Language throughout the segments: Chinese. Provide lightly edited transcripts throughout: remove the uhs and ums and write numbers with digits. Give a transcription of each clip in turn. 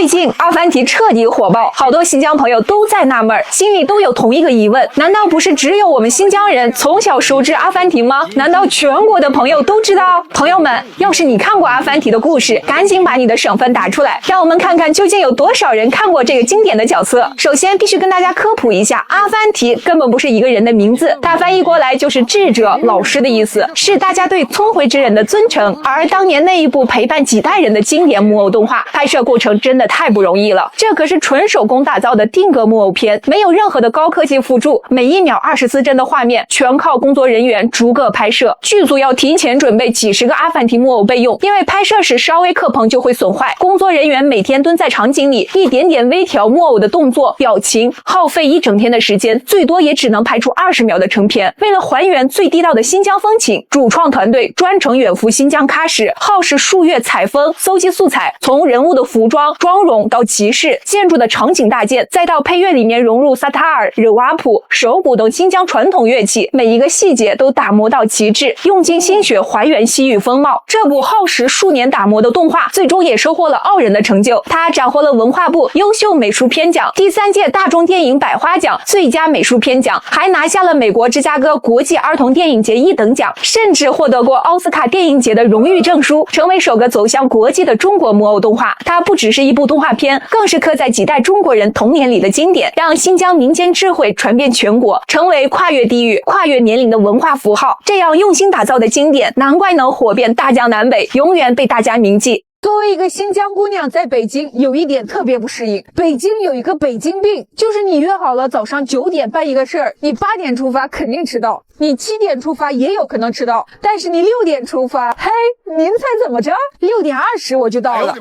最近阿凡提徹底火爆，好多新疆朋友都在納悶，心裡都有同一個疑問：難道不是只有我們新疆人從小熟知阿凡提嗎？難道全國的朋友都知道？朋友們，要是你看過阿凡提的故事，趕緊把你的省份打出來，讓我們看看究竟有多少人看過這個經典的角色。首先必須跟大家科普一下，阿凡提根本不是一個人的名字，大翻譯過來就是智者、老師的意思，是大家对聪慧之人的尊稱。而当年那一部陪伴几代人的经典木偶动畫，拍攝過程真的太不容易了，這可是純手工打造的定格木偶片，沒有任何的高科技輔助，每一秒24幀的畫面全靠工作人員逐個拍攝，劇組要提前準備幾十個阿凡提木偶備用，因為拍攝時稍微磕碰就會損壞，工作人員每天蹲在場景裡，一點點微調木偶的動作、表情，耗費一整天的時間，最多也只能拍出20秒的成片。為了還原最地道的新疆風情，主創團隊專程遠赴新疆喀什，耗時數月採風、搜集素材，從人物的服裝、妝容到集市、建築的場景搭建，再到配樂裡面融入薩塔爾、惹瓦普、手鼓等新疆傳統樂器，每一個細節都打磨到極致，用盡心血還原西域風貌。這部耗時數年打磨的動畫，最終也收穫了傲人的成就。它斬獲了文化部優秀美術片獎、第3屆大眾電影百花獎最佳美術片獎，還拿下了美國芝加哥國際兒童電影節1等獎，甚至獲得過奧斯卡電影節的榮譽證書，成為首個走向國際的中國木偶動畫。它不只是一部動畫片，更是刻在幾代中國人童年裡的經典，讓新疆民間智慧傳遍全國，成為跨越地域、跨越年齡的文化符號。這樣用心打造的經典，難怪能火遍大江南北，永遠被大家銘記。作為一個新疆姑娘，在北京有一點特別不適應。北京有一個北京病，就是你約好了早上9點辦一個事兒，你8點出發肯定遲到，你7點出發也有可能遲到，但是你6點出發，嘿，您猜怎麼着？6點20我就到了，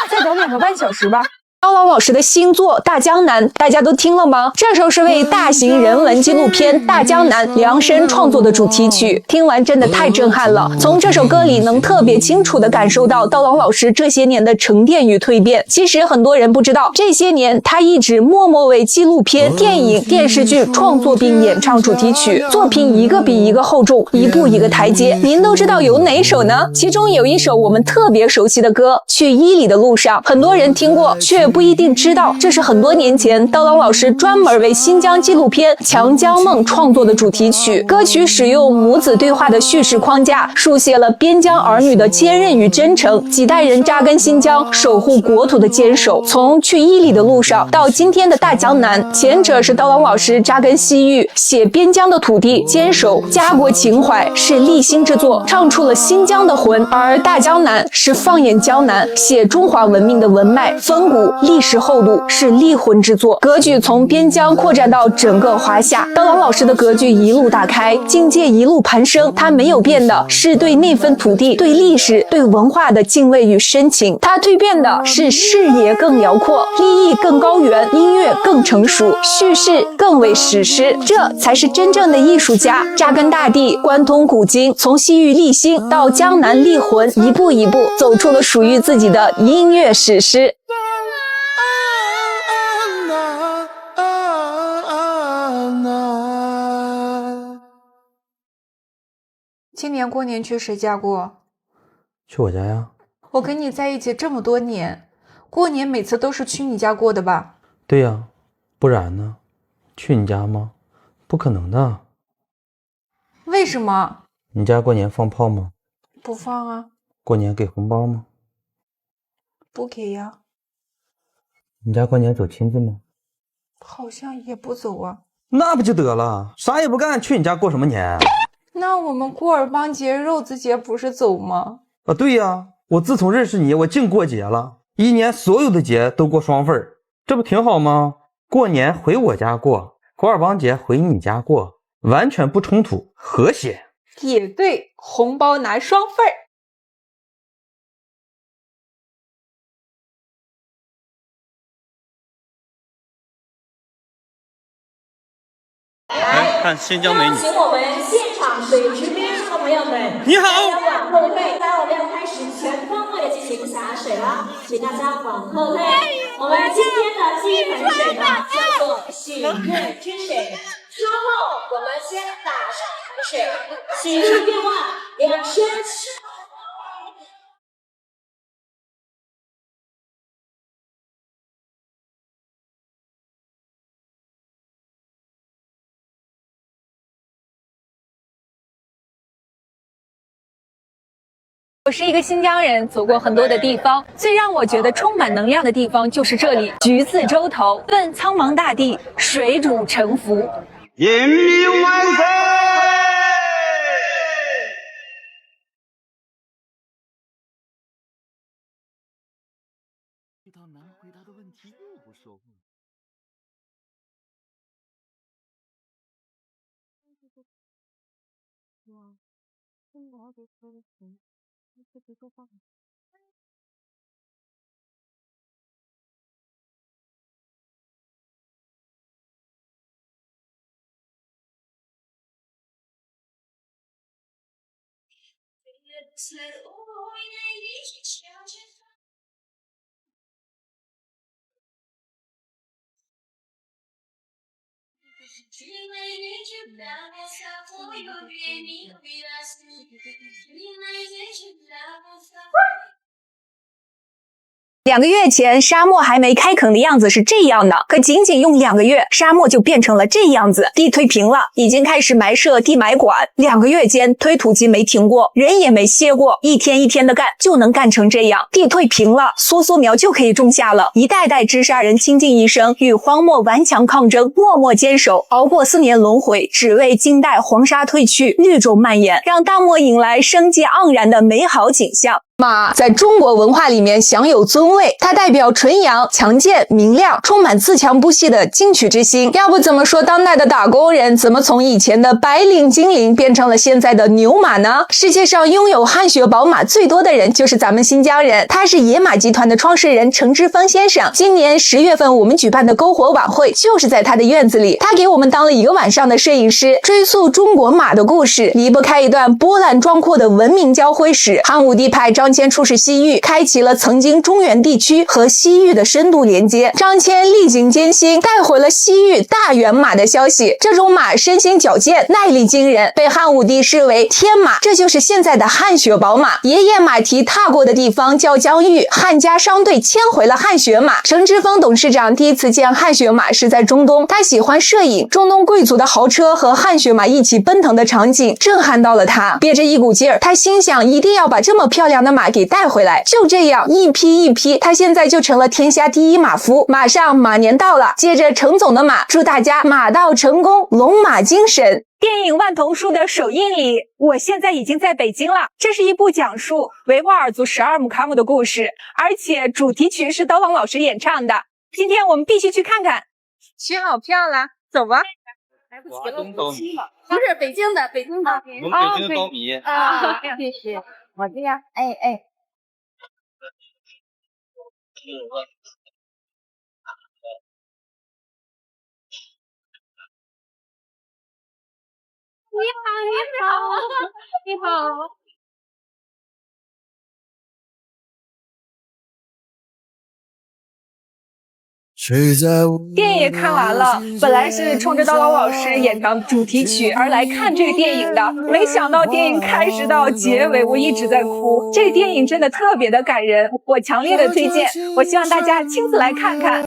再等2個半小時吧。刀郎老師的新作《大江南》，大家都聽了嗎？這首是為大型人文紀錄片《大江南》量身創作的主題曲，聽完真的太震撼了。從這首歌裡能特別清楚地感受到刀郎老師這些年的沉澱與蛻變。其實很多人不知道，這些年他一直默默為紀錄片、電影、電視劇創作並演唱主題曲，作品一個比一個厚重，一步一個台階。您都知道有哪首呢？其中有一首我們特別熟悉的歌《去伊犁的路上》，很多人聽過，卻不一定知道，這是很多年前刀郎老師專門為新疆紀錄片《強江夢》創作的主題曲。歌曲使用母子對話的敘事框架，書寫了邊疆兒女的堅韌與真誠，幾代人扎根新疆、守護國土的堅守。從去伊犁的路上到今天的大江南，前者是刀郎老師扎根西域，寫邊疆的土地，堅守家國情懷，是立心之作，唱出了新疆的魂；而大江南是放眼江南，寫中華文明的文脈、風骨、歷史厚度，是立魂之作。格局從邊疆擴展到整個華夏，刀郎老師的格局一路打開，境界一路攀升。他沒有變的是對那份土地、對歷史、對文化的敬畏與深情。他蛻變的是視野更遼闊，立意更高遠，音樂更成熟，敘事更為史詩。這才是真正的藝術家，扎根大地，貫通古今，從西域立心到江南立魂，一步一步走出了屬於自己的音樂史詩。今年過年去誰家過？去我家呀。我跟你在一起這麼多年，過年每次都是去你家過的吧？對呀，不然呢？去你家嗎？不可能的。為什麼？你家過年放炮嗎？不放啊。過年給紅包嗎？不給呀。你家過年走親戚吗？好像也不走啊。那不就得了，啥也不幹，去你家過什麼年？那我們过兒邦節、肉孜節不是走嗎？啊，对呀，我自從認識你，我淨過節了，一年所有的節都過雙份，這不挺好嗎？過年回我家過，過兒邦節回你家過，完全不衝突，和諧。也對，紅包拿雙份。来看新疆美女。请我们现场水池边上的朋友们，你好。往后退，当然我们要開始全方位的進行灑水了，請大家往後退。我們今天的第一盆水呢，叫做許願之水。稍後我們先打上盆水，許上願望，兩聲。我是一個新疆人，走過很多的地方，最讓我覺得充滿能量的地方就是這裡。橘子洲頭，問蒼茫大地，水主沉浮。人民萬歲！遇到難回答的問題又不說話。2個月前，沙漠還沒開墾的樣子是這樣的，可僅僅用2個月，沙漠就變成了這樣子。地推平了，已經開始埋設地埋管。2個月間，推土機沒停過，人也沒歇過，一天一天的幹，就能幹成這樣。地推平了，梭梭苗就可以種下了。一代代治沙人傾盡一生，與荒漠頑強抗爭，默默堅守，熬過4年輪迴，只為今代黃沙退去，綠洲蔓延，讓大漠迎來生機盎然的美好景象。馬在中國文化裡面享有尊位，它代表純陽、強健、明亮，充滿自強不息的進取之心。要不怎麼說當代的打工人怎麼從以前的白領精靈變成了現在的牛馬呢？世界上擁有汗血寶馬最多的人就是咱們新疆人，他是野馬集團的創始人程之峰先生。今年10月份我們舉辦的篝火晚會就是在他的院子裡，他給我們當了1個晚上的攝影師，追溯中國馬的故事，離不開一段波瀾壯闊的文明交匯史。漢武帝派張騫出使西域，開啟了曾經中原地區和西域的深度連接。張騫歷經艱辛，帶回了西域大元馬的消息。這種馬身形矯健，耐力驚人，被漢武帝視為天馬，這就是現在的汗血寶馬。爺爺馬蹄踏過的地方叫疆域，漢家商隊牽回了汗血馬。程之峰董事長第一次見汗血馬是在中東，他喜歡攝影，中東貴族的豪車和汗血馬一起奔騰的場景震撼到了他，憋着一股勁兒，他心想一定要把這麼漂亮的馬給帶回來。就這樣一批一批，他現在就成了天下第一馬夫。馬上馬年到了，接着程總的馬，祝大家馬到成功，龍馬精神。電影《萬童書》的首映禮，我現在已經在北京了。這是一部講述維吾爾族12木卡姆的故事，而且主題曲是刀郎老師演唱的。今天我們必須去看看。选好票了，走吧。来不及了，不是北京的，北京的。我们北京的刀迷啊，谢谢。我这样，哎。你好。電影也看完了，本來是衝着刀郎老師演唱主題曲而來看這個電影的，沒想到電影開始到結尾，我一直在哭。這個電影真的特別的感人，我強烈的推薦，我希望大家親自來看看。